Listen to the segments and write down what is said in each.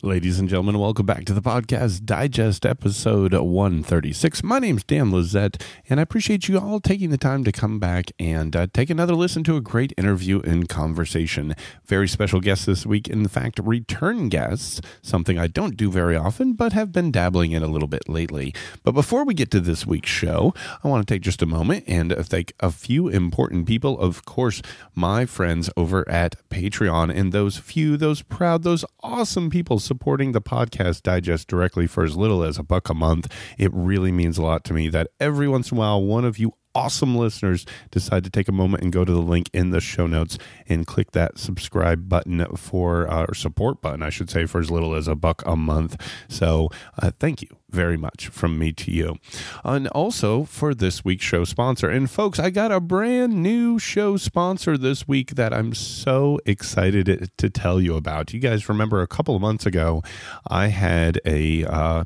Ladies and gentlemen, welcome back to the Podcast Digest, episode 136. My name's Dan Lizette, and I appreciate you all taking the time to come back and take another listen to a great interview and conversation. Very special guests this week, in fact, return guests, something I don't do very often, but have been dabbling in a little bit lately. But before we get to this week's show, I want to take just a moment and thank a few important people. Of course, my friends over at Patreon, and those proud, those awesome people supporting the Podcast Digest directly for as little as $1 a month. It really means a lot to me that every once in a while, one of you awesome listeners decide to take a moment and go to the link in the show notes and click that subscribe button or support button, I should say, for as little as $1 a month. So thank you very much from me to you. And also for this week's show sponsor. And folks, I got a brand new show sponsor this week that I'm so excited to tell you about. You guys remember a couple of months ago, I had a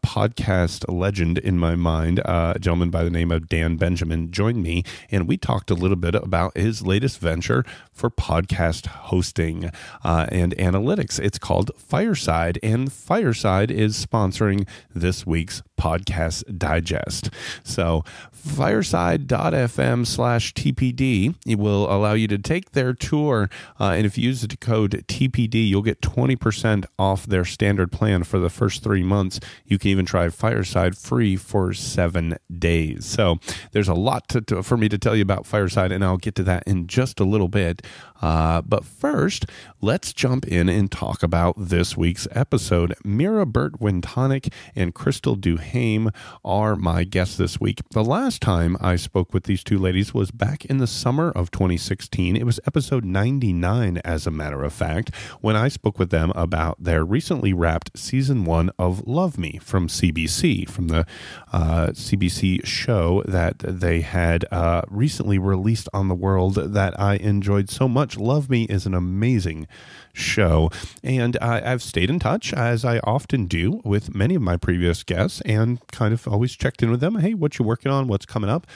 podcast legend in my mind, a gentleman by the name of Dan Benjamin, joined me, and we talked a little bit about his latest venture for podcast hosting and analytics. It's called Fireside, and Fireside is sponsoring this week's Podcast Digest. So fireside.fm/TPD, it will allow you to take their tour, and if you use the code TPD, you'll get 20% off their standard plan for the first 3 months. You can even try Fireside free for 7 days. So there's a lot for me to tell you about Fireside, and I'll get to that in just a little bit. But first, let's jump in and talk about this week's episode. Mira Burt-Wintonick and Cristal Duhaime are my guests this week. The last time I spoke with these two ladies was back in the summer of 2016. It was episode 99, as a matter of fact, when I spoke with them about their recently wrapped season 1 of Love Me from CBC, from the CBC show that they had recently released on the world that I enjoyed so much. Love Me is an amazing show, and I've stayed in touch, as I often do with many of my previous guests, and kind of always checked in with them. Hey, what you working on? What's coming up?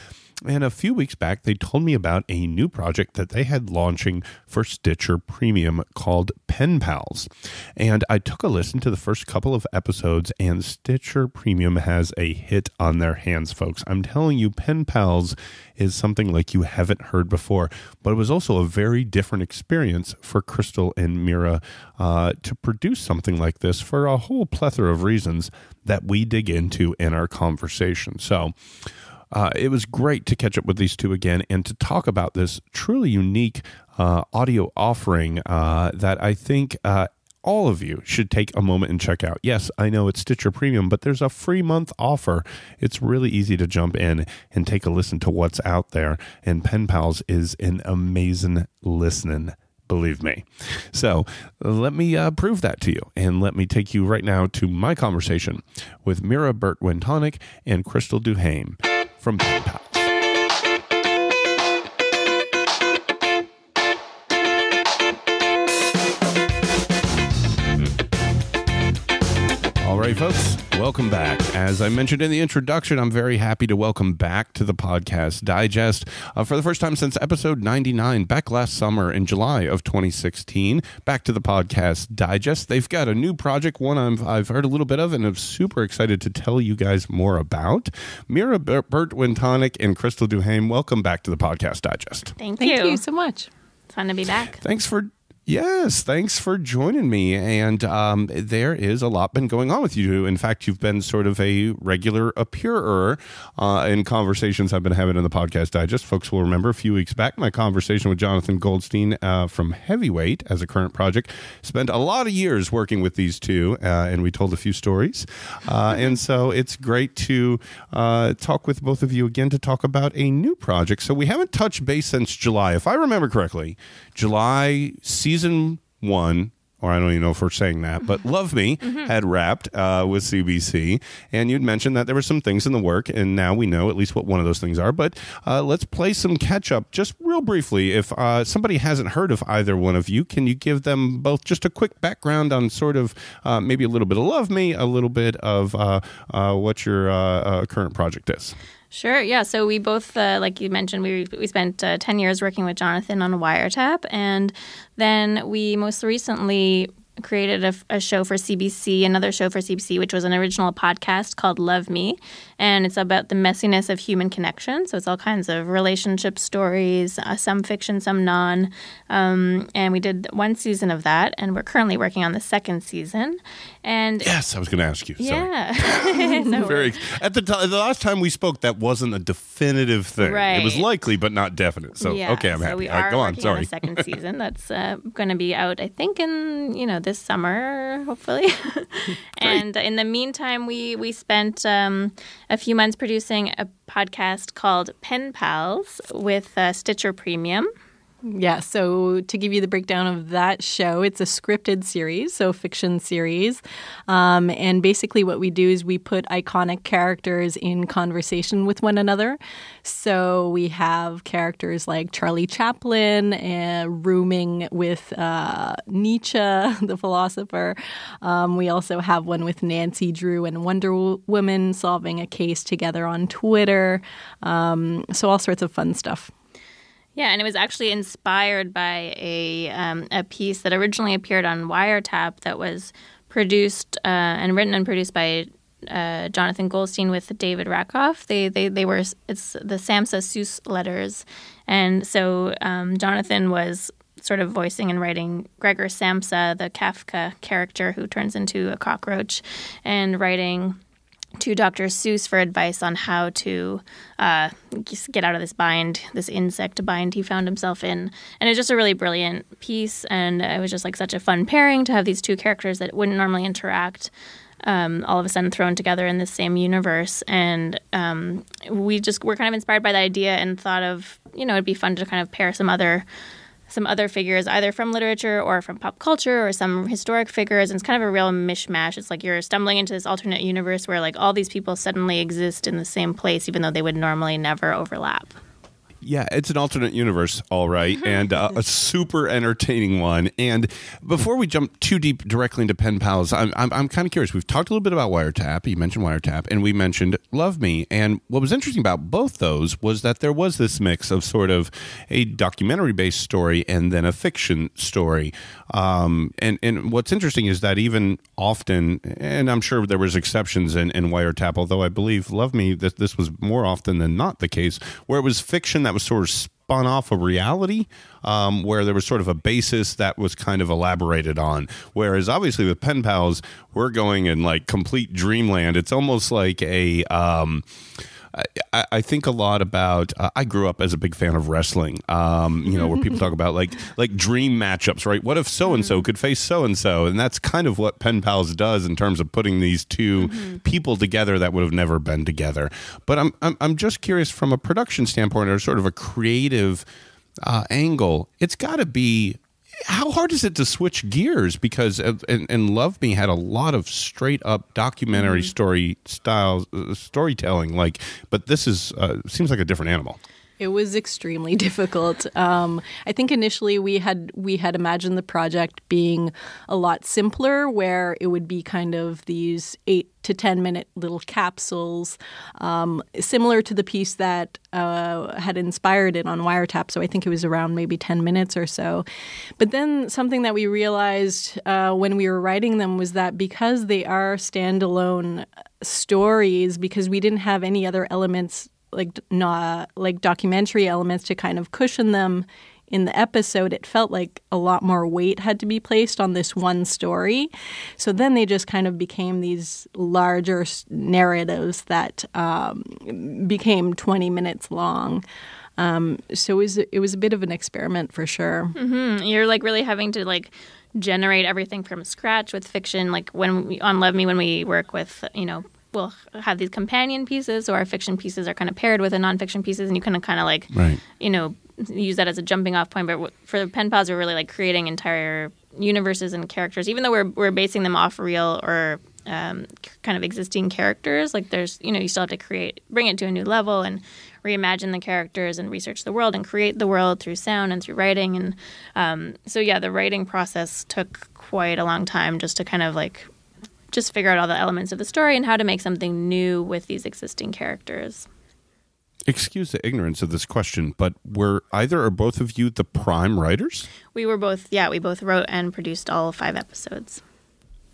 And a few weeks back, they told me about a new project that they had launching for Stitcher Premium called Pen Pals. And I took a listen to the first couple of episodes, and Stitcher Premium has a hit on their hands, folks. I'm telling you, Pen Pals is something like you haven't heard before. But it was also a very different experience for Cristal and Mira to produce something like this for a whole plethora of reasons that we dig into in our conversation. So it was great to catch up with these two again and to talk about this truly unique audio offering that I think all of you should take a moment and check out. Yes, I know it's Stitcher Premium, but there's a free month offer. It's really easy to jump in and take a listen to what's out there. And Pen Pals is an amazing listening, believe me. So let me prove that to you, and let me take you right now to my conversation with Mira Burt-Wintonick and Cristal Duhaime from Pen Pals. All right, folks, welcome back. As I mentioned in the introduction, I'm very happy to welcome back to the Podcast Digest for the first time since episode 99, back last summer in July of 2016. Back to the Podcast Digest. They've got a new project, one I've heard a little bit of, and I'm super excited to tell you guys more about. Mira Burt-Wintonick and Cristal Duhaime, welcome back to the Podcast Digest. Thank you. Thank you so much. It's fun to be back. Thanks for joining me. And there is a lot been going on with you. In fact, you've been sort of a regular appearer in conversations I've been having in the Podcast Digest. Folks will remember a few weeks back, my conversation with Jonathan Goldstein from Heavyweight as a current project. Spent a lot of years working with these two, and we told a few stories. And so it's great to talk with both of you again to talk about a new project. So we haven't touched base since July. If I remember correctly, July season 1, or I don't even know if we're saying that, but Love Me had wrapped with CBC, and you'd mentioned that there were some things in the work, and now we know at least what one of those things are. But let's play some catch-up just real briefly. If somebody hasn't heard of either one of you, can you give them both just a quick background on sort of maybe a little bit of Love Me, a little bit of what your current project is? Sure. Yeah. So we both, like you mentioned, we spent 10 years working with Jonathan on Wiretap, and then we most recently created a show for CBC, another show for CBC, which was an original podcast called Love Me. And it's about the messiness of human connection. So it's all kinds of relationship stories, some fiction, some non. And we did one season of that, and we're currently working on the second season. And yes, I was going to ask you. Yeah. Very. At the last time we spoke, that wasn't a definitive thing. Right. It was likely, but not definite. So okay, I'm happy. We all right, go on. working Sorry. on the second season. That's going to be out, I think, in this summer, hopefully. And in the meantime, we spent a few months producing a podcast called Pen Pals with Stitcher Premium. Yeah, so to give you the breakdown of that show, it's a scripted series, so fiction series. And basically what we do is we put iconic characters in conversation with one another. So we have characters like Charlie Chaplin rooming with Nietzsche, the philosopher. We also have one with Nancy Drew and Wonder Woman solving a case together on Twitter. So all sorts of fun stuff. Yeah, and it was actually inspired by a piece that originally appeared on Wiretap that was produced and written and produced by Jonathan Goldstein with David Rakoff. It's the Samsa Seuss letters, and so Jonathan was sort of voicing and writing Gregor Samsa, the Kafka character who turns into a cockroach, and writing to Dr. Seuss for advice on how to just get out of this insect bind he found himself in. And it's just a really brilliant piece, and it was just like such a fun pairing to have these two characters that wouldn't normally interact all of a sudden thrown together in the same universe. And were kind of inspired by that idea and thought of, it'd be fun to kind of pair some other figures, either from literature or from pop culture or some historic figures. And it's kind of a real mishmash. It's like you're stumbling into this alternate universe where like all these people suddenly exist in the same place, even though they would normally never overlap. Yeah, it's an alternate universe, all right, and a super entertaining one. And before we jump too deep directly into Pen Pals, I'm kind of curious. We've talked a little bit about Wiretap. You mentioned Wiretap, and we mentioned Love Me. And what was interesting about both those was that there was this mix of sort of a documentary-based story and then a fiction story. And what's interesting is that even often, and I'm sure there was exceptions in Wiretap, although I believe Love Me, this was more often than not the case, where it was fiction that was sort of spun off of reality, where there was sort of a basis that was kind of elaborated on. Whereas obviously with Pen Pals, we're going in like complete dreamland. It's almost like a... I think a lot about. I grew up as a big fan of wrestling. Where people talk about like dream matchups, right? What if so and so could face so and so, and that's kind of what Pen Pals does in terms of putting these two people together that would have never been together. But I'm just curious from a production standpoint or sort of a creative angle. It's got to be. How hard is it to switch gears? Because and Love Me had a lot of straight up documentary storytelling. But this is seems like a different animal. It was extremely difficult. I think initially we had imagined the project being a lot simpler, where it would be kind of these 8 to 10 minute little capsules, similar to the piece that had inspired it on Wiretap. So I think it was around maybe 10 minutes or so. But then something that we realized when we were writing them was that because they are standalone stories, because we didn't have any other elements like documentary elements to kind of cushion them in the episode, it felt like a lot more weight had to be placed on this one story. So then they just kind of became these larger narratives that became 20 minutes long. So it was a bit of an experiment for sure. Mm-hmm. You're like really having to like generate everything from scratch with fiction. Like on Love Me, when we work with, we'll have these companion pieces, so our fiction pieces are kind of paired with the nonfiction pieces, and you can kind of like, use that as a jumping off point. But for Pen Pals, we're really like creating entire universes and characters, even though we're basing them off real or kind of existing characters. Like there's, you still have to bring it to a new level and reimagine the characters and research the world and create the world through sound and through writing. And the writing process took quite a long time just to kind of like just figure out all the elements of the story and how to make something new with these existing characters. Excuse the ignorance of this question, but were either or both of you the prime writers? We were both, we both wrote and produced all 5 episodes.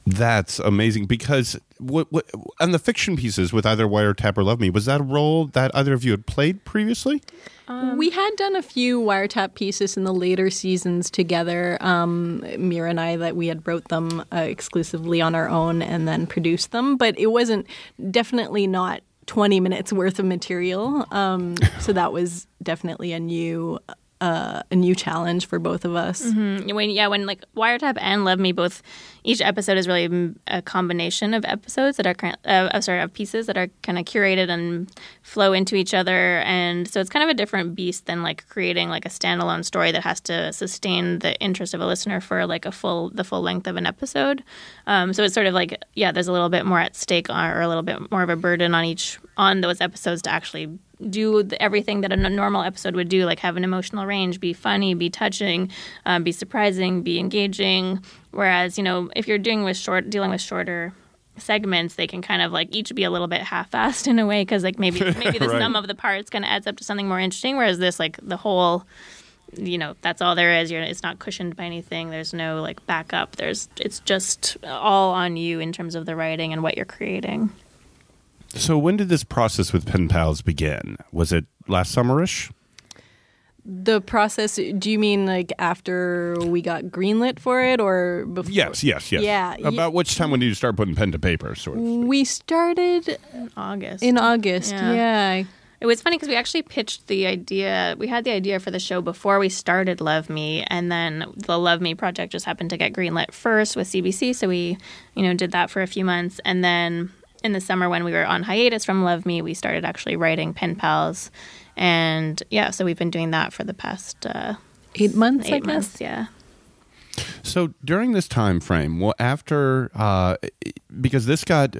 That's amazing, because on the fiction pieces with either Wiretap or Love Me, was that a role that either of you had played previously? We had done a few Wiretap pieces in the later seasons together. Mira and I, that we had wrote them exclusively on our own and then produced them, but it wasn't definitely not 20 minutes worth of material. So that was definitely a new challenge for both of us. Mm-hmm. When like Wiretap and Love Me, both, each episode is really a combination of episodes that are of pieces that are kind of curated and flow into each other, and so it's kind of a different beast than like creating like a standalone story that has to sustain the interest of a listener for like the full length of an episode. So it's sort of like there's a little bit more at stake or a little bit more of a burden on those episodes to actually do everything that a normal episode would do, like have an emotional range, be funny, be touching, be surprising, be engaging. Whereas, if you're dealing with shorter segments, they can kind of like each be a little bit half-assed in a way, because like maybe the right. sum of the parts kind of adds up to something more interesting. Whereas this, like the whole, that's all there is. It's not cushioned by anything. There's no like backup. It's just all on you in terms of the writing and what you're creating. So when did this process with Pen Pals begin? Was it last summerish? The process, do you mean like after we got greenlit for it, or before? Yes. Yeah. About which time when did you start putting pen to paper, sort of? We started in August. Yeah. It was funny because we actually pitched the idea. We had the idea for the show before we started Love Me, and then the Love Me project just happened to get greenlit first with CBC, so we, did that for a few months, and then in the summer when we were on hiatus from Love Me, we started actually writing Pen Pals. And so we've been doing that for the past 8 months, 8 months, yeah. So during this time frame, after, because this got,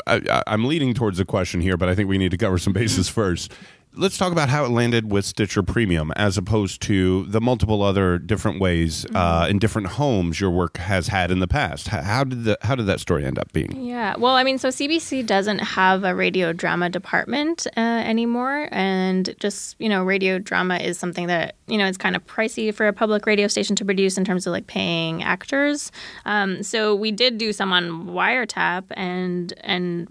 I'm leading towards the question here, but I think we need to cover some bases first. Let's talk about how it landed with Stitcher Premium as opposed to the multiple other different ways in different homes your work has had in the past. How did that story end up being? Yeah, well, so CBC doesn't have a radio drama department anymore, and just radio drama is something that it's kind of pricey for a public radio station to produce in terms of like paying actors. So we did do some on Wiretap, and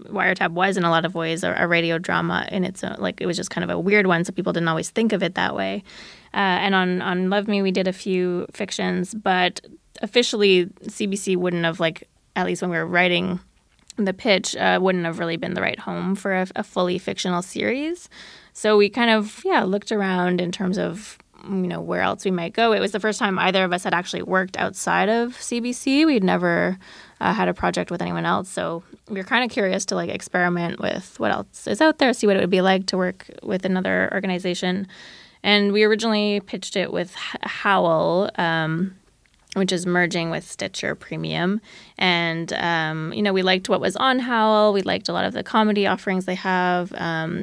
Wiretap was in a lot of ways a radio drama in its own, like it was just kind of a weird one, so people didn't always think of it that way. And on Love Me, we did a few fictions, but officially CBC wouldn't have, like, at least when we were writing the pitch, wouldn't have really been the right home for a fully fictional series. So we kind of, looked around in terms of, where else we might go. It was the first time either of us had actually worked outside of CBC. We'd never had a project with anyone else. So we were kind of curious to like experiment with what else is out there, see what it would be like to work with another organization. And we originally pitched it with Howl, which is merging with Stitcher Premium. And, we liked what was on Howl. We liked a lot of the comedy offerings they have.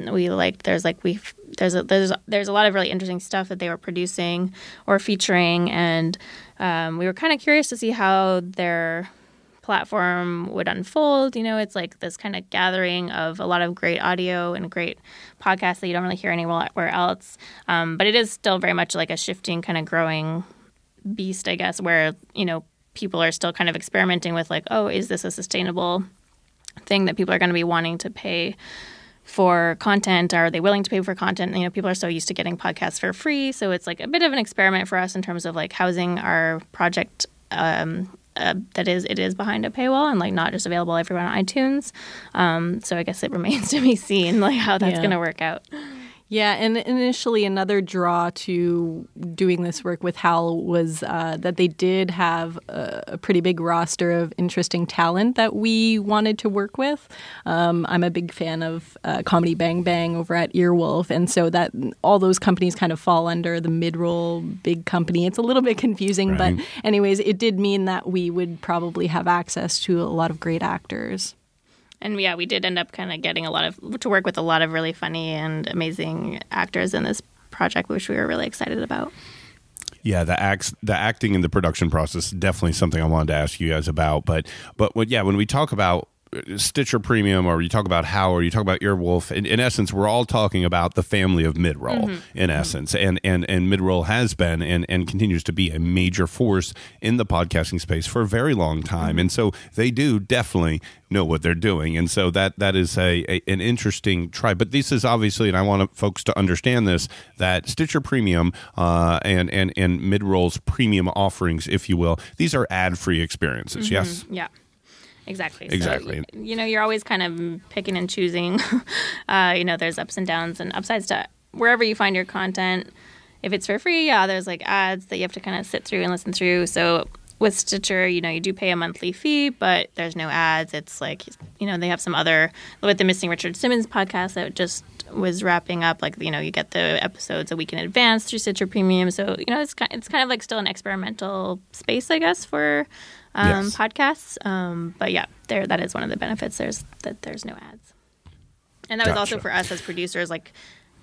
We liked, there's a lot of really interesting stuff that they were producing or featuring. And we were kind of curious to see how their platform would unfold. It's like this kind of gathering of a lot of great audio and great podcasts that you don't really hear anywhere else. But it is still very much like a shifting, kind of growing beast, I guess, where, people are still kind of experimenting with like, oh, is this a sustainable thing that people are going to be wanting to pay for content? Are they willing to pay for content? People are so used to getting podcasts for free. So it's like a bit of an experiment for us in terms of like housing our project it is behind a paywall and like not just available everywhere on iTunes. So I guess it remains to be seen like how that's going to work out. Yeah, and initially another draw to doing this work with Howl was that they did have a pretty big roster of interesting talent that we wanted to work with. I'm a big fan of Comedy Bang Bang over at Earwolf, and so that all those companies kind of fall under the mid-roll big company. It's a little bit confusing, right. But anyways, it did mean that we would probably have access to a lot of great actors. And we did end up kind of getting to work with a lot of really funny and amazing actors in this project, which we were really excited about. Yeah, the acting in the production process is definitely something I wanted to ask you guys about. But when we talk about Stitcher Premium, or you talk about How, or you talk about Earwolf, in essence, we're all talking about the family of mid-roll, in essence. And mid-roll has been and continues to be a major force in the podcasting space for a very long time. And so they do definitely know what they're doing. And so that is an interesting try. But this is obviously, and I want folks to understand this, that Stitcher Premium and mid-roll's premium offerings, if you will, these are ad-free experiences, yes? Yeah. Exactly. Exactly. So, you're always kind of picking and choosing. There's ups and downs and upsides to wherever you find your content. If it's for free, there's like ads that you have to kind of sit through and listen through. So with Stitcher, you do pay a monthly fee, but there's no ads. It's like, they have some other, with the Missing Richard Simmons podcast that just was wrapping up, like, you get the episodes a week in advance through Stitcher Premium. So, it's kind of like still an experimental space, I guess, for podcasts. But yeah, that is one of the benefits. There's no ads. And that was also for us as producers, like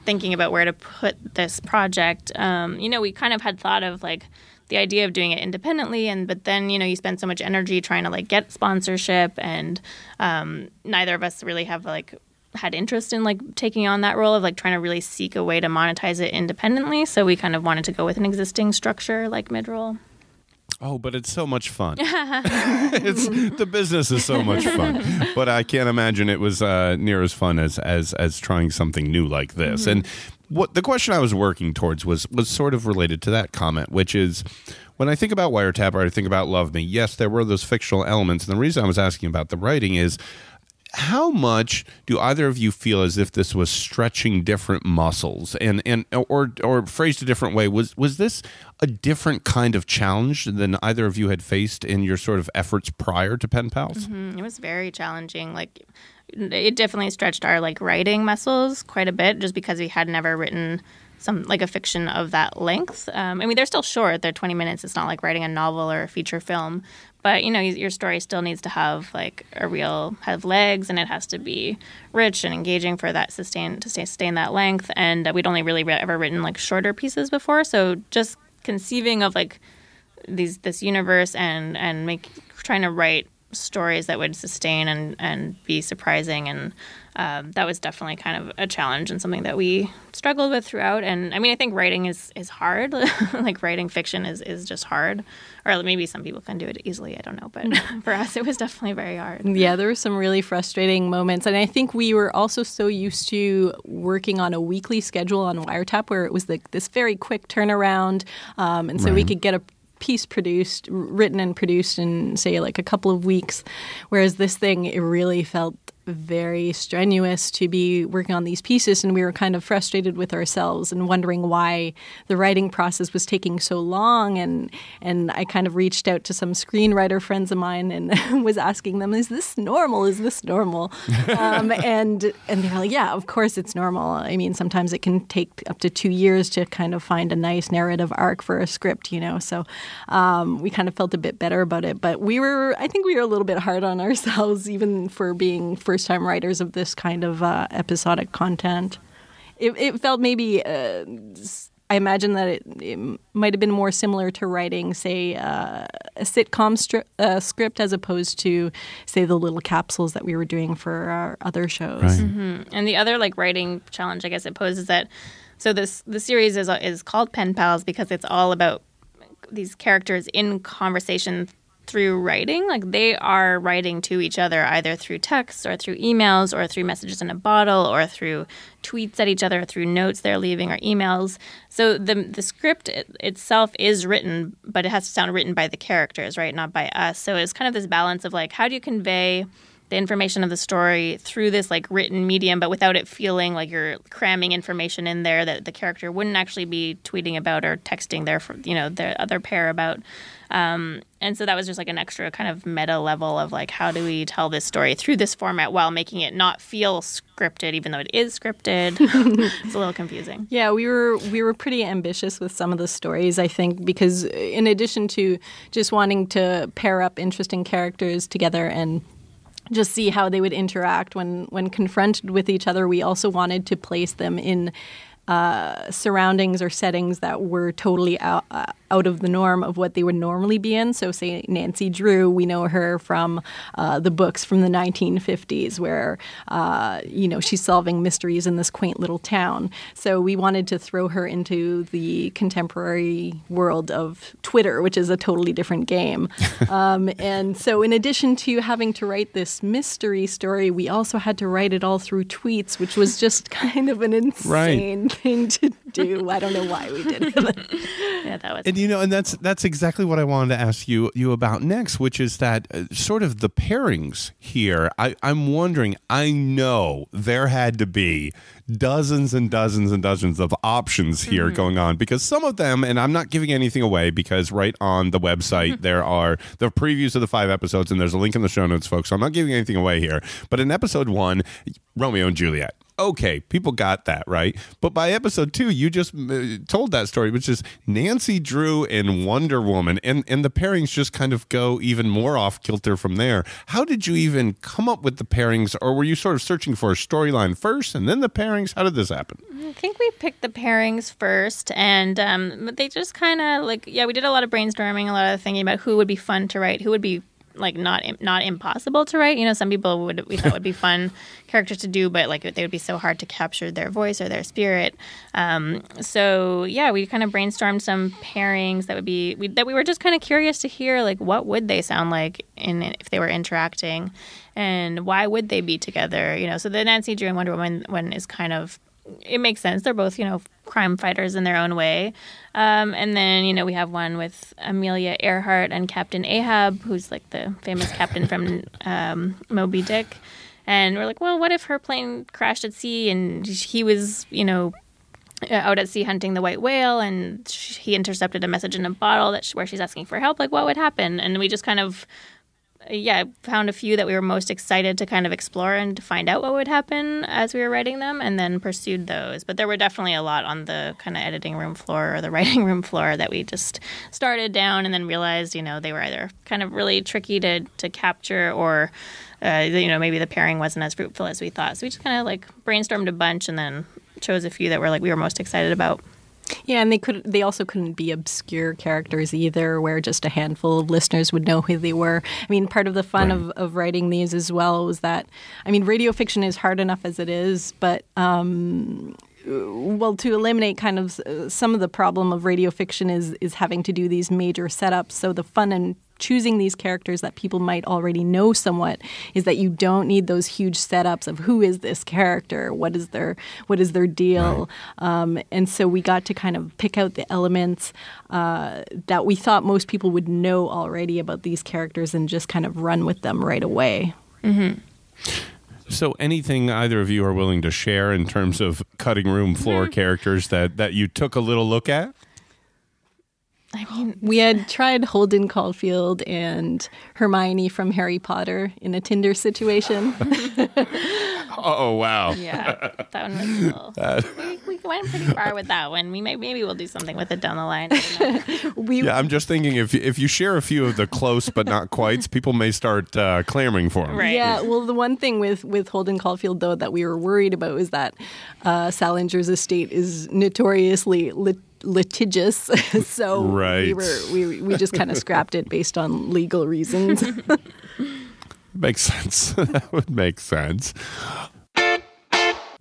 thinking about where to put this project. We kind of had thought of like the idea of doing it independently, but then, you spend so much energy trying to like get sponsorship, and neither of us really have like had interest in like taking on that role of like trying to really seek a way to monetize it independently. So we kind of wanted to go with an existing structure like mid-roll. Oh, but it's so much fun. The business is so much fun. But I can't imagine it was near as fun as trying something new like this. And what the question I was working towards was sort of related to that comment, which is, when I think about Wiretap, or I think about Love Me, yes, there were those fictional elements. And the reason I was asking about the writing is, how much do either of you feel as if this was stretching different muscles, or phrased a different way? Was this a different kind of challenge than either of you had faced in your sort of efforts prior to Pen Pals? It was very challenging. Like, it definitely stretched our like writing muscles quite a bit, just because we had never written some like a fiction of that length. They're still short. They're 20 minutes. It's not like writing a novel or a feature film. But, your story still needs to have like have legs, and it has to be rich and engaging for that sustain that length. And we'd only really ever written like shorter pieces before. So just conceiving of like this universe and trying to write stories that would sustain and be surprising, and that was definitely kind of a challenge and something that we struggled with throughout. And I think writing is hard. Like writing fiction is just hard, or maybe some people can do it easily, I don't know, but for us it was definitely very hard. Yeah, there were some really frustrating moments, and I think we were also so used to working on a weekly schedule on Wiretap, where it was like this very quick turnaround, and so we could get a piece written and produced in, say, like a couple of weeks, whereas this thing, it really felt very strenuous to be working on these pieces, and we were kind of frustrated with ourselves and wondering why the writing process was taking so long. And I kind of reached out to some screenwriter friends of mine and was asking them, is this normal? Is this normal? And they're like, yeah, of course it's normal. Sometimes it can take up to 2 years to kind of find a nice narrative arc for a script, so we kind of felt a bit better about it. But I think we were a little bit hard on ourselves, even for being first-time writers of this kind of episodic content. It felt maybe, I imagine that it might have been more similar to writing, say, a sitcom script as opposed to, say, the little capsules that we were doing for our other shows. Right. And the other writing challenge, I guess, it poses that, so the series is called Pen Pals because it's all about these characters in conversation through writing. Like, they are writing to each other either through text or through emails or through messages in a bottle or through tweets at each other, through notes they're leaving or emails. So the script itself is written, but it has to sound written by the characters, right? Not by us. So it's kind of this balance of how do you convey the information of the story through this written medium, but without it feeling like you're cramming information in there that the character wouldn't actually be tweeting about or texting their other pair about. And so that was just an extra kind of meta level of how do we tell this story through this format while making it not feel scripted, even though it is scripted. It's a little confusing. Yeah, we were pretty ambitious with some of the stories, I think, because in addition to just wanting to pair up interesting characters together and just see how they would interact when confronted with each other, we also wanted to place them in surroundings or settings that were totally out of the norm of what they would normally be in. So say Nancy Drew, we know her from the books from the 1950s where, she's solving mysteries in this quaint little town. So we wanted to throw her into the contemporary world of Twitter, which is a totally different game. And so in addition to having to write this mystery story, we also had to write it all through tweets, which was just kind of an insane thing to do. I don't know why we did it. Yeah, that was. And that's exactly what I wanted to ask you about next, which is that sort of the pairings here. I'm wondering. I know there had to be dozens and dozens and dozens of options here going on, because some of them, and I'm not giving anything away because right on the website there are the previews of the 5 episodes, and there's a link in the show notes, folks. So I'm not giving anything away here. But in episode 1, Romeo and Juliet. Okay, people got that, right? But by episode 2, you just told that story, which is Nancy Drew and Wonder Woman, and the pairings just kind of go even more off kilter from there. How did you even come up with the pairings, or were you sort of searching for a storyline first and then the pairings? How did this happen? I think we picked the pairings first, and they just kind of we did a lot of brainstorming, a lot of thinking about who would be fun to write, who would be not impossible to write. Some people we thought would be fun characters to do, but they would be so hard to capture their voice or their spirit. So we kind of brainstormed some pairings that we were just kind of curious to hear what would they sound like if they were interacting, and why would they be together. So the Nancy Drew and Wonder Woman one is kind of, it makes sense. They're both, crime fighters in their own way. And then, we have one with Amelia Earhart and Captain Ahab, who's the famous captain from Moby Dick. And we're like, well, what if her plane crashed at sea and he was, out at sea hunting the white whale, and he intercepted a message in a bottle where she's asking for help? What would happen? And we just kind of found a few that we were most excited to kind of explore and to find out what would happen as we were writing them, and then pursued those. But there were definitely a lot on the kind of editing room floor or the writing room floor that we just started down and then realized, they were either kind of really tricky to capture, or, maybe the pairing wasn't as fruitful as we thought. So we just kind of brainstormed a bunch and then chose a few that we were most excited about. Yeah, and they also couldn't be obscure characters either, where just a handful of listeners would know who they were. I mean, part of the fun of writing these as well was that, radio fiction is hard enough as it is, but to eliminate kind of some of the problem of radio fiction is having to do these major setups. So the fun in choosing these characters that people might already know somewhat is that you don't need those huge setups of who is this character, what is their deal, and so we got to kind of pick out the elements that we thought most people would know already about these characters and just kind of run with them right away. Mm-hmm. So anything either of you are willing to share in terms of cutting room floor characters that you took a little look at? We had tried Holden Caulfield and Hermione from Harry Potter in a Tinder situation. Oh, wow. Yeah, that one was a little... we went pretty far with that one. Maybe we'll do something with it down the line. I'm just thinking if you share a few of the close but not quites, people may start clamoring for them. Right. Yeah, well, the one thing with Holden Caulfield, though, that we were worried about was that Salinger's estate is notoriously litigious, so we just kind of scrapped it based on legal reasons. Makes sense. That would make sense.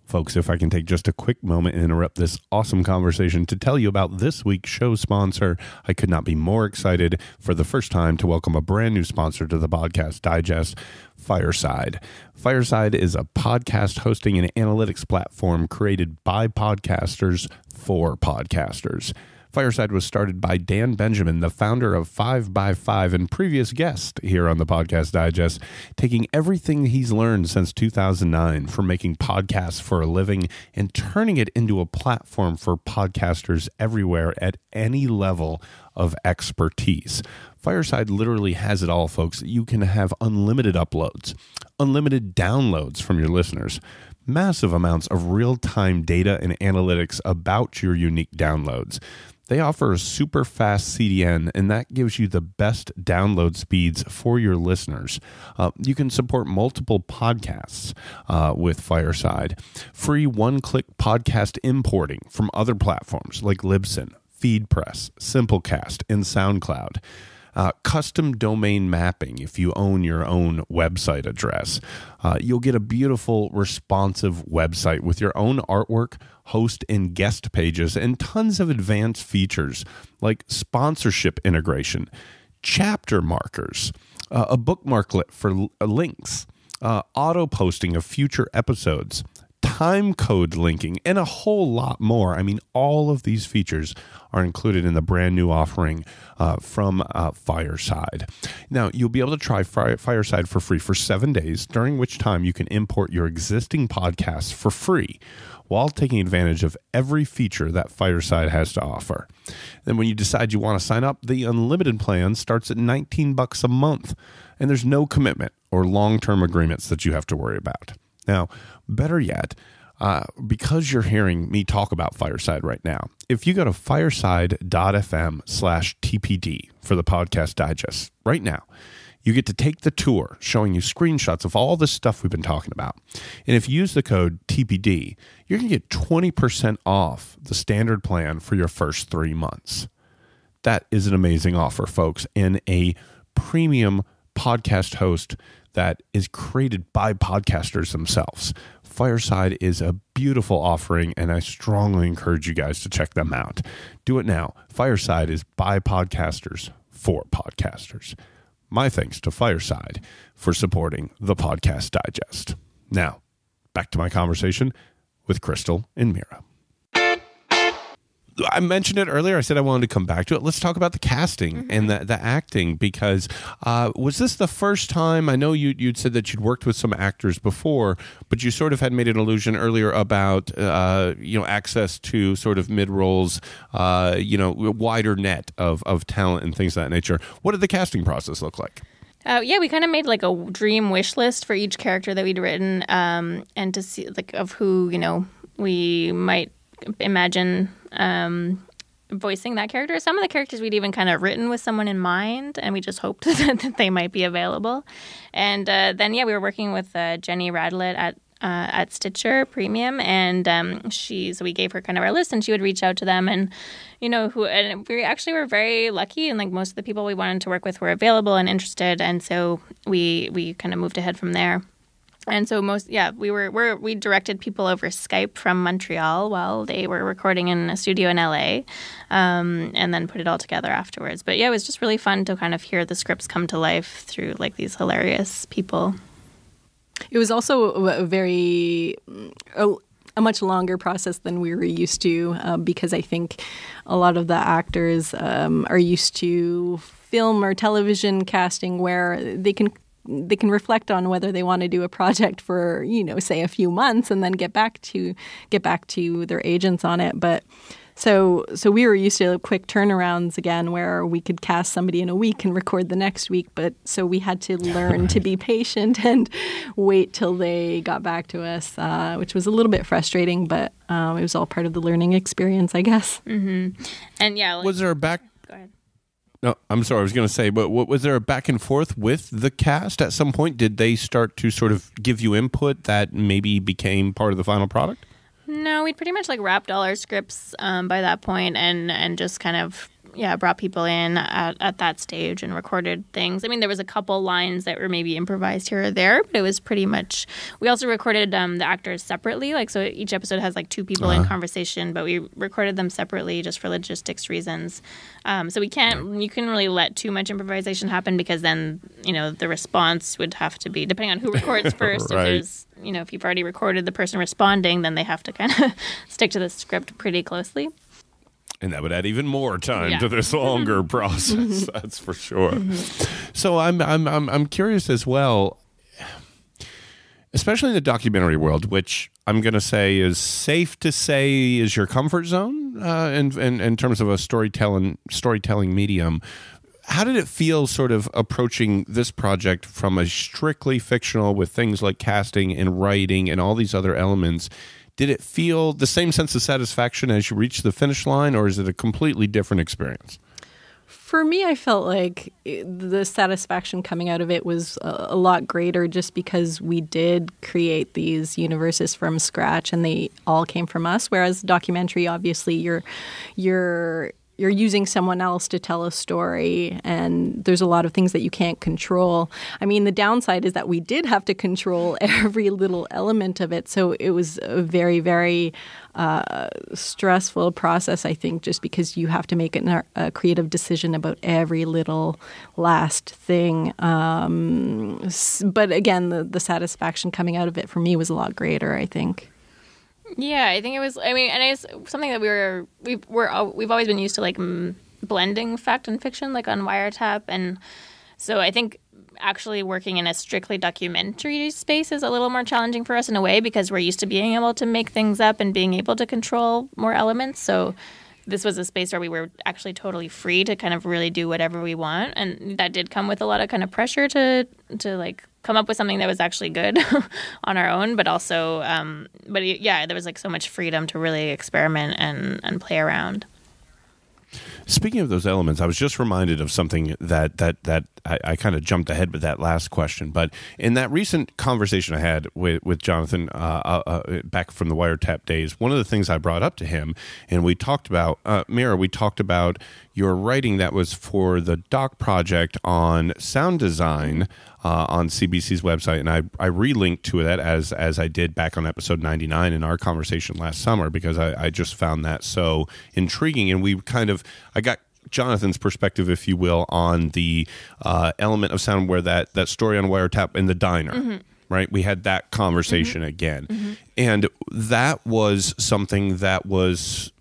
Folks, if I can take just a quick moment and interrupt this awesome conversation to tell you about this week's show sponsor, I could not be more excited for the first time to welcome a brand new sponsor to the Podcast Digest, Fireside. Fireside is a podcast hosting and analytics platform created by podcasters for podcasters. Fireside was started by Dan Benjamin, the founder of 5x5 and previous guest here on the Podcast Digest, taking everything he's learned since 2009 from making podcasts for a living and turning it into a platform for podcasters everywhere at any level of expertise. Fireside literally has it all, folks. You can have unlimited uploads, unlimited downloads from your listeners, massive amounts of real-time data and analytics about your unique downloads. They offer a super fast CDN, and that gives you the best download speeds for your listeners. You can support multiple podcasts with Fireside. Free one-click podcast importing from other platforms like Libsyn, FeedPress, Simplecast, and SoundCloud. Custom domain mapping if you own your own website address. You'll get a beautiful, responsive website with your own artwork, host and guest pages, and tons of advanced features like sponsorship integration, chapter markers, a bookmarklet for links, auto posting of future episodes, time code linking, and a whole lot more. I mean, all of these features are included in the brand new offering from Fireside. Now, you'll be able to try Fireside for free for 7 days, during which time you can import your existing podcasts for free while taking advantage of every feature that Fireside has to offer. Then when you decide you want to sign up, the unlimited plan starts at $19 a month, and there's no commitment or long-term agreements that you have to worry about. Now, better yet, because you're hearing me talk about Fireside right now, if you go to fireside.fm/TPD for the podcast digest right now, you get to take the tour showing you screenshots of all this stuff we've been talking about. And if you use the code TPD, you're going to get 20% off the standard plan for your first 3 months. That is an amazing offer, folks, and a premium podcast host that is created by podcasters themselves. Fireside is a beautiful offering, and I strongly encourage you guys to check them out. Do it now. Fireside is by podcasters for podcasters. My thanks to Fireside for supporting the Podcast Digest. Now, back to my conversation with Cristal and Mira. I mentioned it earlier. I said I wanted to come back to it. Let's talk about the casting and the acting, because was this the first time? I know you'd said that you'd worked with some actors before, but you sort of had made an allusion earlier about access to sort of mid roles, wider net of talent and things of that nature. What did the casting process look like? We kind of made like a dream wish list for each character that we'd written, and to see like of who we might imagine voicing that character. Some of the characters we'd even kind of written with someone in mind, and we just hoped that they might be available. And then we were working with Jenny Radlett at Stitcher Premium, and so we gave her kind of our list, and she would reach out to them, and and we actually were very lucky, and like most of the people we wanted to work with were available and interested, and so we kind of moved ahead from there. And so we directed people over Skype from Montreal while they were recording in a studio in LA, and then put it all together afterwards. But it was just really fun to kind of hear the scripts come to life through like these hilarious people. It was also a much longer process than we were used to, because I think a lot of the actors are used to film or television casting where they can reflect on whether they want to do a project for, say a few months and then get back to their agents on it. But so we were used to quick turnarounds again, where we could cast somebody in a week and record the next week. But so we had to learn to be patient and wait till they got back to us, which was a little bit frustrating, but it was all part of the learning experience, I guess. Mm-hmm. And was there a back? Go ahead. No, I'm sorry. I was going to say, but was there a back and forth with the cast at some point? Did they start to sort of give you input that maybe became part of the final product? No, we'd pretty much like wrapped all our scripts by that point, and just kind of brought people in at that stage and recorded things. I mean, there was a couple lines that were maybe improvised here or there, but it was pretty much. We also recorded the actors separately, like so each episode has like 2 people in conversation, but we recorded them separately just for logistics reasons. So you can't really let too much improvisation happen, because then the response would have to be depending on who records first. Right. If there's if you've already recorded the person responding, then they have to kind of stick to the script pretty closely. And that would add even more time to this longer process. That's for sure. Mm-hmm. So I'm curious as well, especially in the documentary world, which I'm going to say is safe to say is your comfort zone in terms of a storytelling medium. How did it feel sort of approaching this project from a strictly fictional with things like casting and writing and all these other elements? Did it feel the same sense of satisfaction as you reached the finish line, or is it a completely different experience? For me, I felt like the satisfaction coming out of it was a lot greater, just because we did create these universes from scratch and they all came from us. Whereas documentary, obviously, you're you're using someone else to tell a story, and there's a lot of things that you can't control. I mean, the downside is that we did have to control every little element of it, so it was a very, very stressful process, I think, just because you have to make a creative decision about every little last thing. But again, the satisfaction coming out of it for me was a lot greater, I think. Yeah, I think it was. I mean, and it's something that we've always been used to, like blending fact and fiction, like on Wiretap, and so I think actually working in a strictly documentary space is a little more challenging for us in a way, because we're used to being able to make things up and being able to control more elements. So this was a space where we were actually totally free to kind of really do whatever we want, and that did come with a lot of kind of pressure to like come up with something that was actually good on our own, but also, there was like so much freedom to really experiment and play around. Speaking of those elements, I was just reminded of something that I kind of jumped ahead with that last question. But in that recent conversation I had with Jonathan back from the Wiretap days, one of the things I brought up to him, and we talked about, Mira, we talked about your writing that was for the doc project on sound design on CBC's website, and I relinked to that as I did back on episode 99 in our conversation last summer, because I just found that so intriguing. And I got Jonathan's perspective, if you will, on the element of sound where that story on Wiretap in the diner. Mm-hmm. Right? We had that conversation again. Mm-hmm. And that was something that was,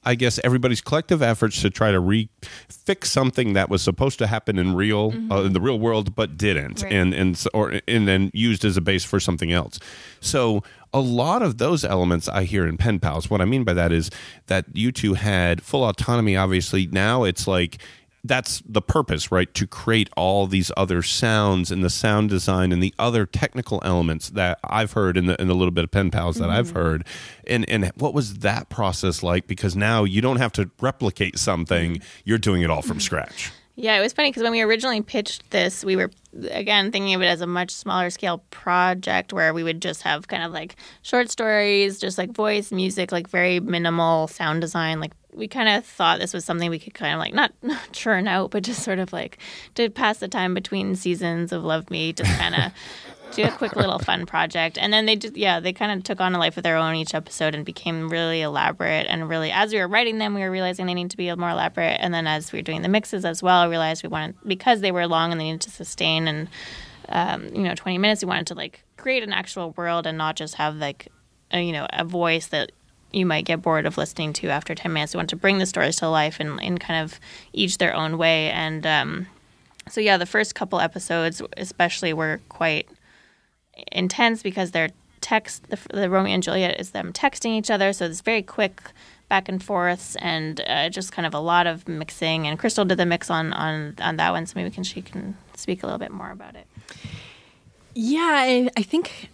I guess, everybody's collective efforts to try to fix something that was supposed to happen in in the real world, but didn't, right. and then used as a base for something else. So a lot of those elements I hear in Pen Pals. What I mean by that is that you two had full autonomy. Obviously, now it's like that's the purpose, right? To create all these other sounds and the sound design and the other technical elements that I've heard in the little bit of Pen Pals that I've heard. And what was that process like? Because now you don't have to replicate something. You're doing it all from scratch. Yeah, it was funny because when we originally pitched this, we were, again, thinking of it as a much smaller scale project where we would just have kind of like short stories, just like voice, music, like very minimal sound design. Like we kind of thought this was something we could kind of like not churn out, but just sort of like to pass the time between seasons of Love Me, just kind of do a quick little fun project. And then they kind of took on a life of their own each episode and became really elaborate. And really, as we were writing them, we were realizing they need to be more elaborate. And then as we were doing the mixes as well, I realized we wanted, because they were long and they needed to sustain and 20 minutes, we wanted to like create an actual world and not just have like a voice that you might get bored of listening to after 10 minutes. We wanted to bring the stories to life in kind of each their own way. And the first couple episodes especially were quite intense because their text, the Romeo and Juliet, is them texting each other, so it's very quick back and forths, and just kind of a lot of mixing. And Cristal did the mix on that one, so maybe she can speak a little bit more about it. Yeah, I think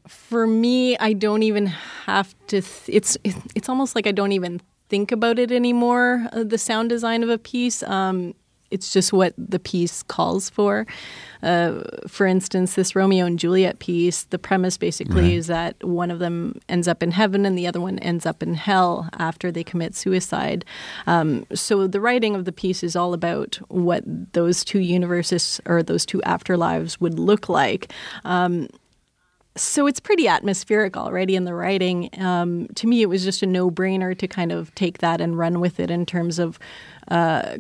for me, I don't even have to. It's almost like I don't even think about it anymore. The sound design of a piece. It's just what the piece calls for. For instance, this Romeo and Juliet piece, the premise basically is that one of them ends up in heaven and the other one ends up in hell after they commit suicide. So the writing of the piece is all about what those two universes or those two afterlives would look like. So it's pretty atmospheric already in the writing. To me, it was just a no-brainer to kind of take that and run with it in terms of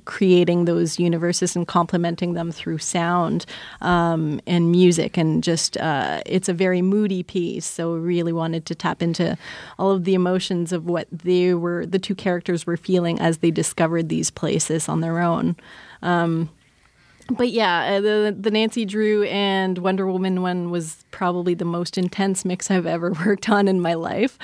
creating those universes and complementing them through sound and music. And just it's a very moody piece, so we really wanted to tap into all of the emotions of what the two characters were feeling as they discovered these places on their own. But yeah, the Nancy Drew and Wonder Woman one was probably the most intense mix I've ever worked on in my life,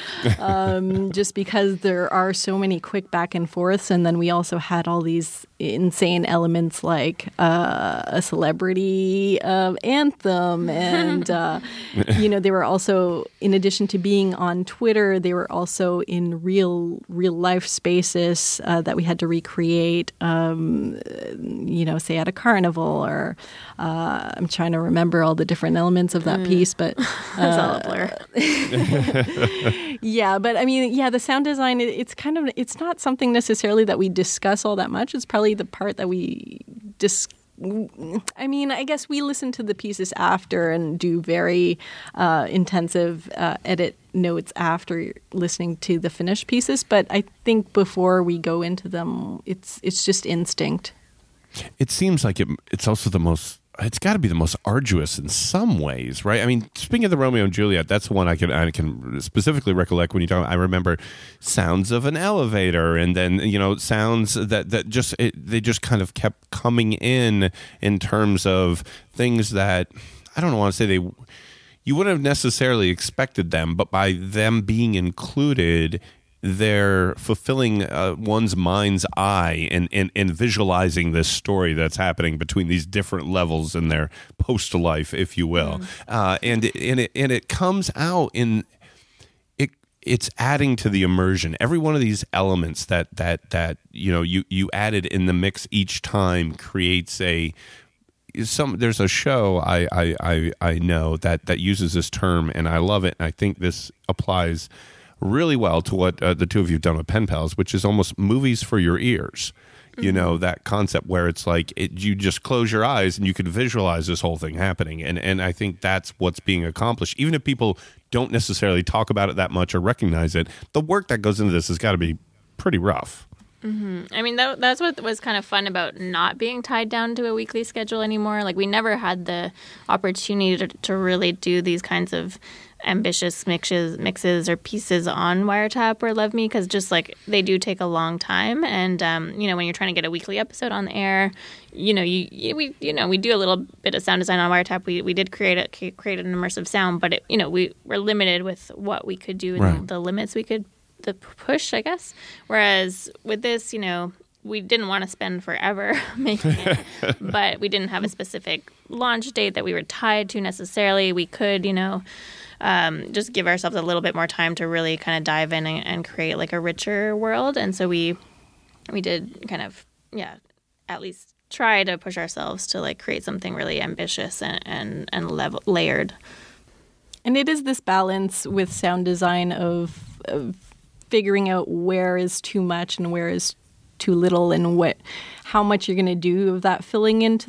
just because there are so many quick back and forths. And then we also had all these insane elements like a celebrity anthem. And, they were also, in addition to being on Twitter, they were also in real life spaces that we had to recreate, say at a carnival carnival, or I'm trying to remember all the different elements of that piece, but it's all a blur. Yeah, but I mean, the sound design, it's not something necessarily that we discuss all that much. It's probably the part that we I guess we listen to the pieces after and do very intensive edit notes after listening to the finished pieces. But I think before we go into them, it's just instinct. It seems like it's also it's got to be the most arduous in some ways, right? I mean, speaking of the Romeo and Juliet, that's one I can specifically recollect when you talk. I remember sounds of an elevator, and then sounds that just kind of kept coming in terms of things that I don't want to say you wouldn't have necessarily expected them, but by them being included, they're fulfilling one's mind's eye and visualizing this story that's happening between these different levels in their post life, if you will. And it comes out in it's adding to the immersion. Every one of these elements that you added in the mix each time creates there's a show I know that uses this term, and I love it. And I think this applies really well to what the two of you have done with Pen Pals, which is almost movies for your ears. That concept where it's like you just close your eyes and you can visualize this whole thing happening. And I think that's what's being accomplished. Even if people don't necessarily talk about it that much or recognize it, the work that goes into this has got to be pretty rough. Mm-hmm. I mean, that's what was kind of fun about not being tied down to a weekly schedule anymore. Like, we never had the opportunity to really do these kinds of ambitious mixes or pieces on Wiretap or Love Me, because just like they do take a long time. And when you're trying to get a weekly episode on the air, we do a little bit of sound design on Wiretap. We did create an immersive sound, but we were limited with what we could do and the limits we could push, I guess. Whereas with this, we didn't want to spend forever making it, but we didn't have a specific launch date that we were tied to necessarily. We could, just give ourselves a little bit more time to really kind of dive in and create like a richer world. And so we did kind of, at least try to push ourselves to like create something really ambitious and layered. And it is this balance with sound design of figuring out where is too much and where is too little, and how much you're going to do of that filling in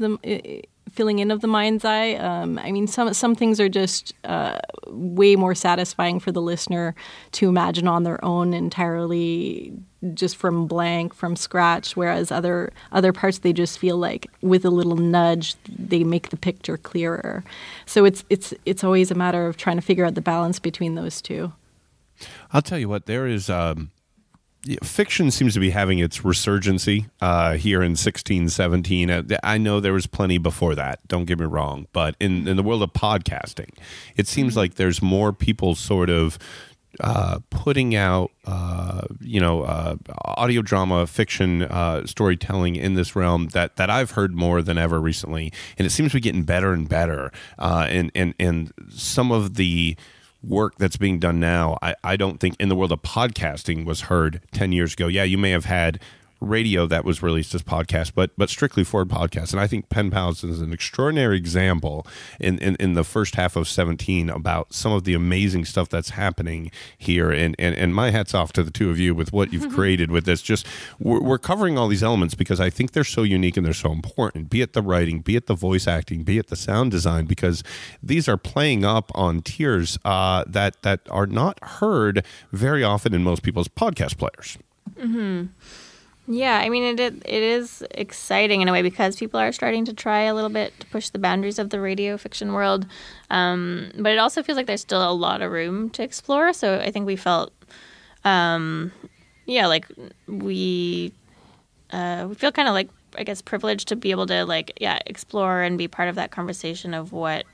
of the mind's eye. I mean, some things are just way more satisfying for the listener to imagine on their own entirely, just from scratch. Whereas other parts, they just feel like with a little nudge, they make the picture clearer. So it's always a matter of trying to figure out the balance between those two. I'll tell you what, there is fiction seems to be having its resurgency here in 1617. I know there was plenty before that, don't get me wrong, but in the world of podcasting, it seems like there's more people sort of putting out audio drama, fiction, storytelling in this realm that I've heard more than ever recently, and it seems to be getting better and better. And some of the work that's being done now, I don't think in the world of podcasting was heard 10 years ago. Yeah, you may have had radio that was released as podcast, but strictly for podcasts. And I think Pen Pals is an extraordinary example in the first half of 17 about some of the amazing stuff that's happening here. And my hat's off to the two of you with what you've created with this. Just we're covering all these elements because I think they're so unique and they're so important, be it the writing, be it the voice acting, be it the sound design, because these are playing up on tiers that are not heard very often in most people's podcast players. Mm-hmm. Yeah, I mean, it is exciting in a way because people are starting to try a little bit to push the boundaries of the radio fiction world. But it also feels like there's still a lot of room to explore. So I think we felt, like we feel kind of like, I guess, privileged to be able to explore and be part of that conversation of what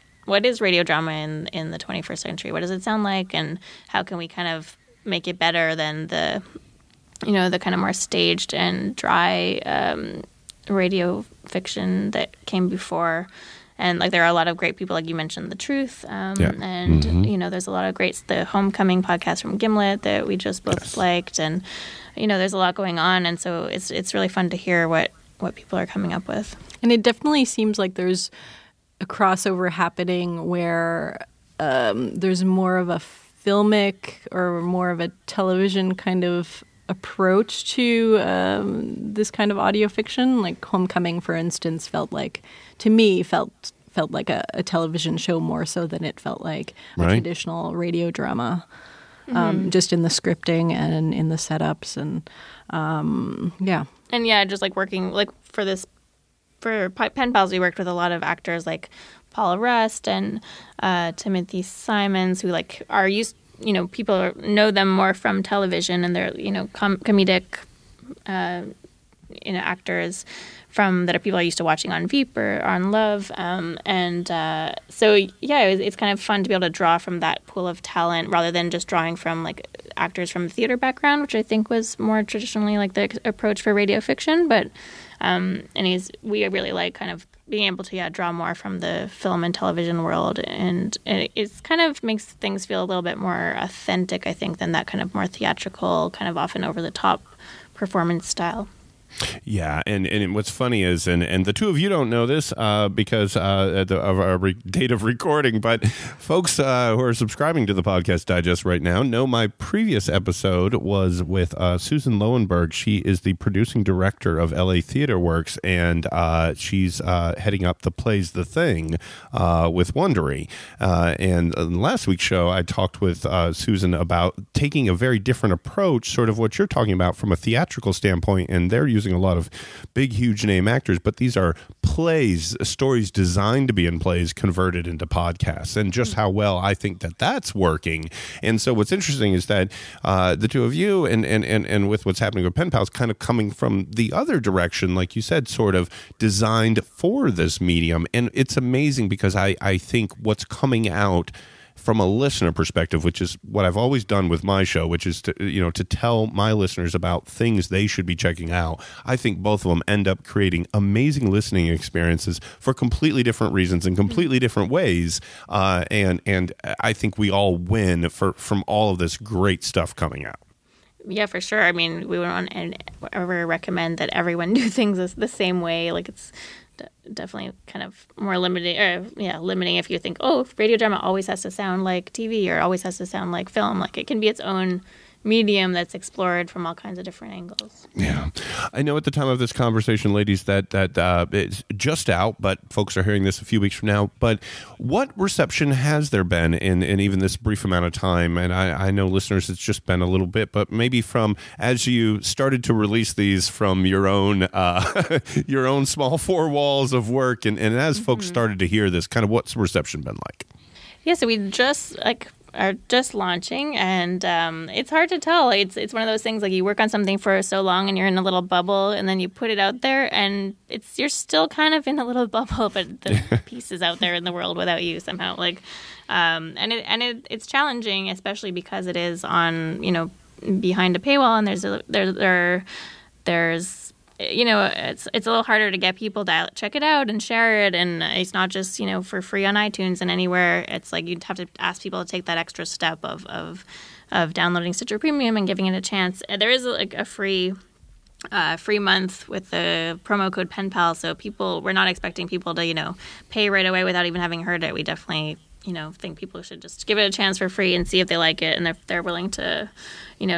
is radio drama in the 21st century? What does it sound like? And how can we kind of make it better than the kind of more staged and dry radio fiction that came before. And there are a lot of great people, like you mentioned, The Truth. And, there's a lot of great, the Homecoming podcast from Gimlet that we just both liked. And, there's a lot going on. And so it's really fun to hear what what people are coming up with. And it definitely seems like there's a crossover happening where there's more of a filmic or more of a television kind of approach to this kind of audio fiction. Like Homecoming, for instance, felt like like a television show more so than it felt like a traditional radio drama, just in the scripting and in the setups and And just like working like for Pen Pals, we worked with a lot of actors like Paula Rust and Timothy Simons, who like are used, people know them more from television, and they're comedic actors that are people are used to watching on Veep or on Love, it's kind of fun to be able to draw from that pool of talent rather than just drawing from like actors from theater background, which I think was more traditionally like the approach for radio fiction. But we really like kind of being able to draw more from the film and television world, and it kind of makes things feel a little bit more authentic, I think, than that kind of more theatrical, kind of often over the top performance style. Yeah, and what's funny is, and the two of you don't know this because of our date of recording, but folks who are subscribing to the Podcast Digest right now know my previous episode was with Susan Lowenberg. She is the producing director of LA Theater Works, and she's heading up the plays The Thing with Wondery. And in last week's show, I talked with Susan about taking a very different approach, sort of what you're talking about from a theatrical standpoint, and they're using a lot of big, huge name actors, but these are plays, stories designed to be in plays converted into podcasts, and just how well I think that that's working. And so what's interesting is that the two of you and with what's happening with Pen Pals kind of coming from the other direction, like you said, sort of designed for this medium. And it's amazing because I think what's coming out from a listener perspective, which is what I've always done with my show, which is to tell my listeners about things they should be checking out. I think both of them end up creating amazing listening experiences for completely different reasons and completely different ways. And I think we all win from all of this great stuff coming out. Yeah, for sure. I mean, we wouldn't ever recommend that everyone do things the same way. Like, it's definitely kind of more limiting if you think, radio drama always has to sound like TV or always has to sound like film. Like, it can be its own medium that's explored from all kinds of different angles. Yeah. I know at the time of this conversation, ladies, that it's just out, but folks are hearing this a few weeks from now. But what reception has there been in even this brief amount of time? And I know listeners, it's just been a little bit, but maybe from as you started to release these from your own small four walls of work, and as folks started to hear this, kind of what's reception been like? Yeah, so we just are just launching, and it's hard to tell. It's one of those things, like, you work on something for so long and you're in a little bubble, and then you put it out there and you're still kind of in a little bubble, but the piece is out there in the world without you somehow. Like, it's challenging, especially because it is on, behind a paywall, and there's it's a little harder to get people to check it out and share it, and it's not just for free on iTunes and anywhere. It's like you'd have to ask people to take that extra step of downloading Stitcher Premium and giving it a chance. There is like a free month with the promo code PenPal, so we're not expecting people to pay right away without even having heard it. We definitely think people should just give it a chance for free and see if they like it, and if they're willing to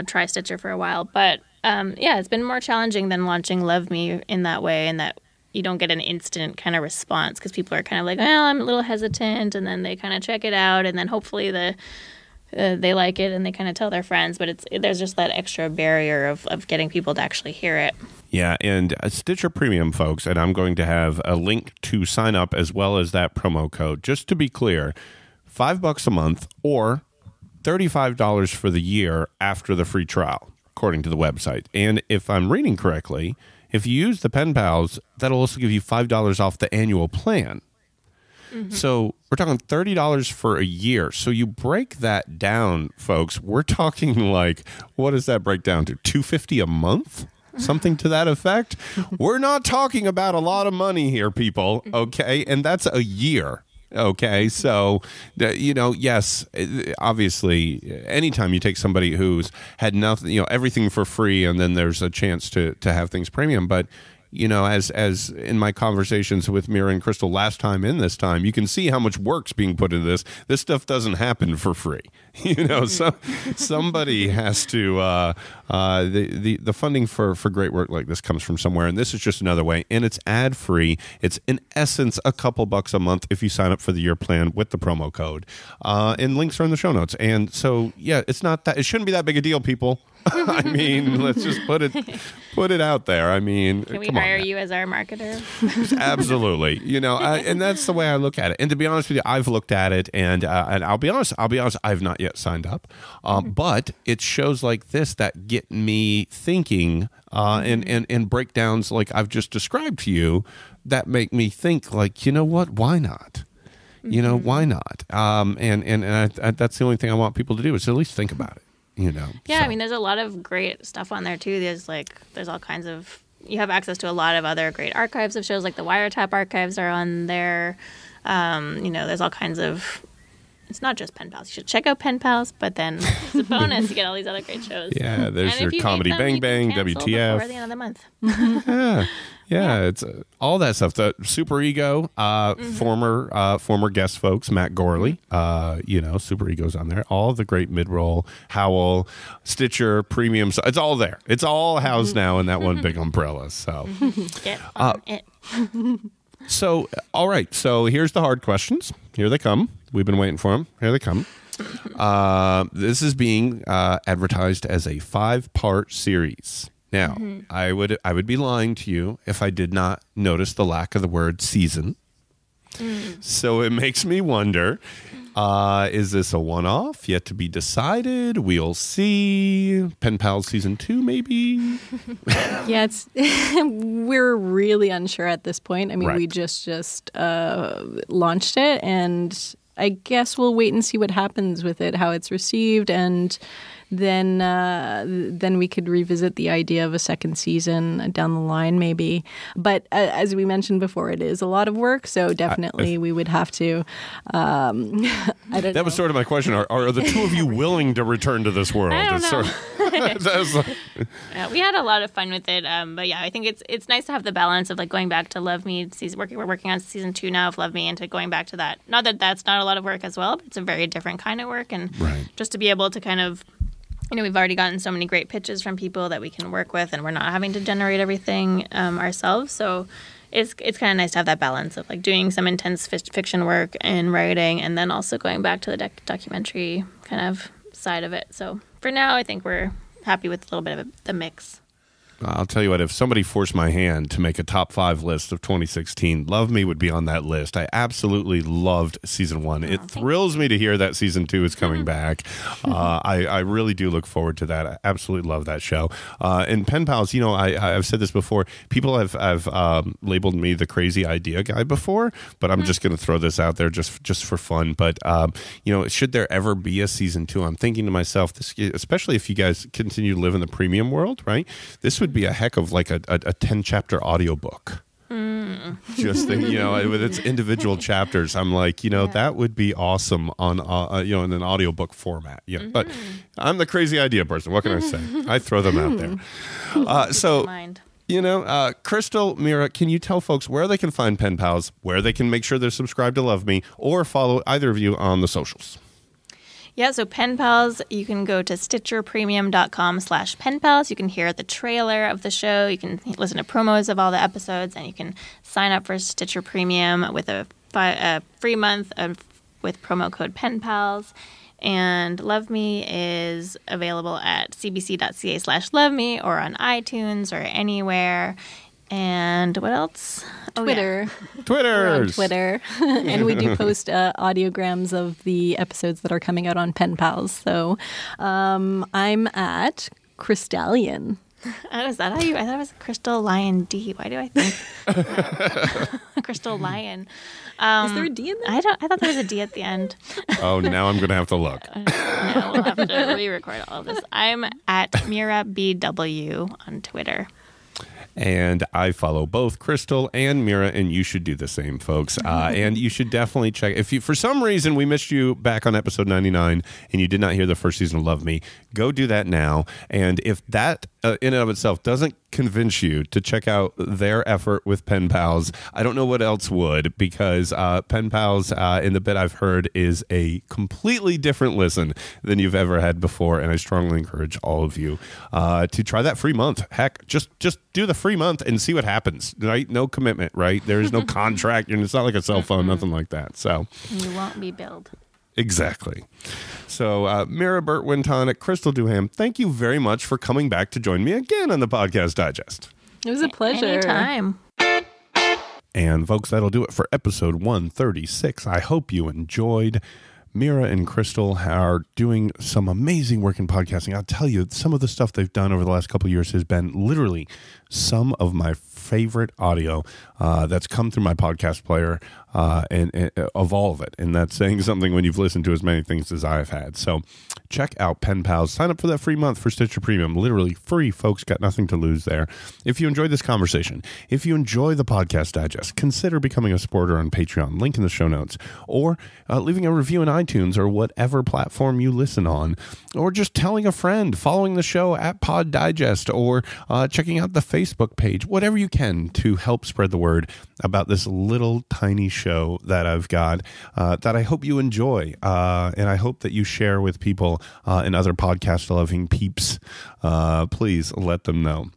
try Stitcher for a while. But it's been more challenging than launching Love Me in that way, in that you don't get an instant kind of response, because people are kind of like, well, I'm a little hesitant, and then they kind of check it out, and then hopefully they like it and they kind of tell their friends. But there's just that extra barrier of getting people to actually hear it. Yeah, and Stitcher Premium, folks, and I'm going to have a link to sign up as well as that promo code. Just to be clear, $5 a month or $35 for the year after the free trial, according to the website. And if I'm reading correctly, if you use the Pen Pals, that'll also give you $5 off the annual plan. Mm-hmm. So we're talking $30 for a year. So you break that down, folks, we're talking like, what does that break down to? $250 a month? Something to that effect? We're not talking about a lot of money here, people, okay? And that's a year. Okay, so, yes, obviously, anytime you take somebody who's had nothing, everything for free, and then there's a chance to have things premium, but as in my conversations with Mira and Cristal last time and this time, you can see how much work's being put into this. This stuff doesn't happen for free. So somebody has to. The funding for great work like this comes from somewhere, and this is just another way. And it's ad free. It's in essence a couple bucks a month if you sign up for the year plan with the promo code. And links are in the show notes. And so it's not that. It shouldn't be that big a deal, people. I mean, let's just put it out there. I mean, can we hire you as our marketer? Absolutely. And that's the way I look at it. And to be honest with you, I've looked at it, and I'll be honest, I've not yet signed up. But it shows like this that get me thinking, and breakdowns like I've just described to you that make me think like, what? Why not? Why not? And that's the only thing I want people to do is at least think about it. Yeah, so. I mean, there's a lot of great stuff on there too. There's all kinds of, you have access to a lot of other great archives of shows, like the Wiretap archives are on there. There's all kinds of, it's not just Pen Pals. You should check out Pen Pals, but then as a bonus, you get all these other great shows. Yeah, there's your Comedy Bang Bang, WTF. Before the end of the month. Yeah, it's all that stuff. The Super Ego, former guest folks, Matt Gorley, Super Ego's on there. All the great mid-roll, Howl, Stitcher, Premium. It's all there. It's all housed now in that one big umbrella. So get on it. So, all right. So here's the hard questions. Here they come. We've been waiting for them. Here they come. This is being advertised as a 5-part series. Now, I would be lying to you if I did not notice the lack of the word season. So it makes me wonder, is this a one-off, yet to be decided? We'll see. Pen Pals Season 2, maybe? Yeah, we're really unsure at this point. I mean, we just launched it, and I guess we'll wait and see what happens with it, how it's received, and then we could revisit the idea of a second season down the line, maybe. But as we mentioned before, it is a lot of work, so definitely we would have to. I don't know. That was sort of my question. Are the two of you willing to return to this world? I don't know. We had a lot of fun with it, but yeah, I think it's nice to have the balance of like going back to Love Me. We're working on season 2 now of Love Me, and to going back to that. Not that that's not a lot of work as well, but it's a very different kind of work, and just to be able to kind of. We've already gotten so many great pitches from people that we can work with, and we're not having to generate everything ourselves. So it's kind of nice to have that balance of like doing some intense fiction work and writing, and then also going back to the documentary kind of side of it. So for now, I think we're happy with a little bit of the mix. I'll tell you what, if somebody forced my hand to make a top 5 list of 2016, Love Me would be on that list. I absolutely loved season 1. It thrills me to hear that season 2 is coming back. I really do look forward to that. I absolutely love that show. And Pen Pals, I've said this before. People have labeled me the crazy idea guy before, but I'm just going to throw this out there just for fun. But, should there ever be a season 2, I'm thinking to myself, especially if you guys continue to live in the premium world, right? This would be a heck of like a 10-chapter audiobook. Just with its individual chapters, I'm like, that would be awesome on in an audiobook format. But I'm the crazy idea person. What can I say? I throw them out there. Cristal, Mira, can you tell folks where they can find Pen Pals, where they can make sure they're subscribed to Love Me, or follow either of you on the socials? Yeah, so Pen Pals, you can go to stitcherpremium.com/penpals. You can hear the trailer of the show. You can listen to promos of all the episodes, and you can sign up for Stitcher Premium with a free month with promo code PenPals. And Love Me is available at cbc.ca/loveme or on iTunes or anywhere. And what else? Twitter. We're on Twitter. And we do post audiograms of the episodes that are coming out on Pen Pals. So I'm at Crystallian. Is that how you? I thought it was Cristal Lion D. Why do I think Cristal Lion? Is there a D in there? I thought there was a D at the end. Oh, now I'm going to have to look. No, we'll have to re-record all of this. I'm at Mira BW on Twitter. And I follow both Cristal and Mira, and you should do the same, folks. And you should definitely check. If you, for some reason, we missed you back on episode 99 and you did not hear the first season of Love Me, go do that now. And if that in and of itself doesn't convince you to check out their effort with Pen Pals, I don't know what else would, because Pen Pals, in the bit I've heard, is a completely different listen than you've ever had before, and I strongly encourage all of you to try that free month. Heck, just do the free month and see what happens, right? No commitment, right? There is no contract, and it's not like a cell phone, nothing like that. So you won't be billed. Exactly. So, Mira Burt-Wintonick, Cristal Duhaime, thank you very much for coming back to join me again on the Podcast Digest. It was a pleasure. Anytime. And folks, that'll do it for episode 136. I hope you enjoyed. Mira and Cristal are doing some amazing work in podcasting. I'll tell you, some of the stuff they've done over the last couple of years has been literally some of my favorite audio that's come through my podcast player, and of all of it. And that's saying something when you've listened to as many things as I've had. So check out Pen Pals. Sign up for that free month for Stitcher Premium. Literally free, folks. Got nothing to lose there. If you enjoyed this conversation, if you enjoy the Podcast Digest, consider becoming a supporter on Patreon. Link in the show notes. Or leaving a review in iTunes or whatever platform you listen on. Or just telling a friend, following the show at Pod Digest, or checking out the Facebook page. Whatever you can to help spread the word about this little tiny show that I've got that I hope you enjoy. And I hope that you share with people and other podcast-loving peeps. Please let them know.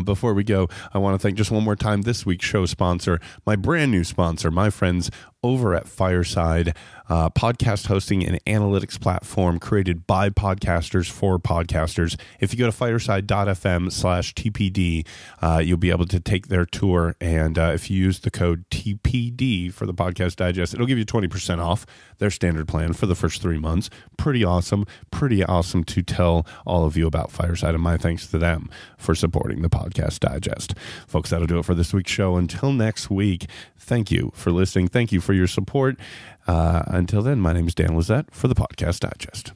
Before we go, I want to thank just one more time this week's show sponsor, my brand new sponsor, my friends over at Fireside, podcast hosting and analytics platform created by podcasters for podcasters. If you go to fireside.fm/TPD, you'll be able to take their tour. And if you use the code TPD for the Podcast Digest, it'll give you 20% off their standard plan for the first 3 months. Pretty awesome to tell all of you about Fireside, and my thanks to them for supporting the Podcast Digest. Folks, that'll do it for this week's show. Until next week, thank you for listening. Thank you for your support. Until then, my name is Dan Lizette for the Podcast Digest.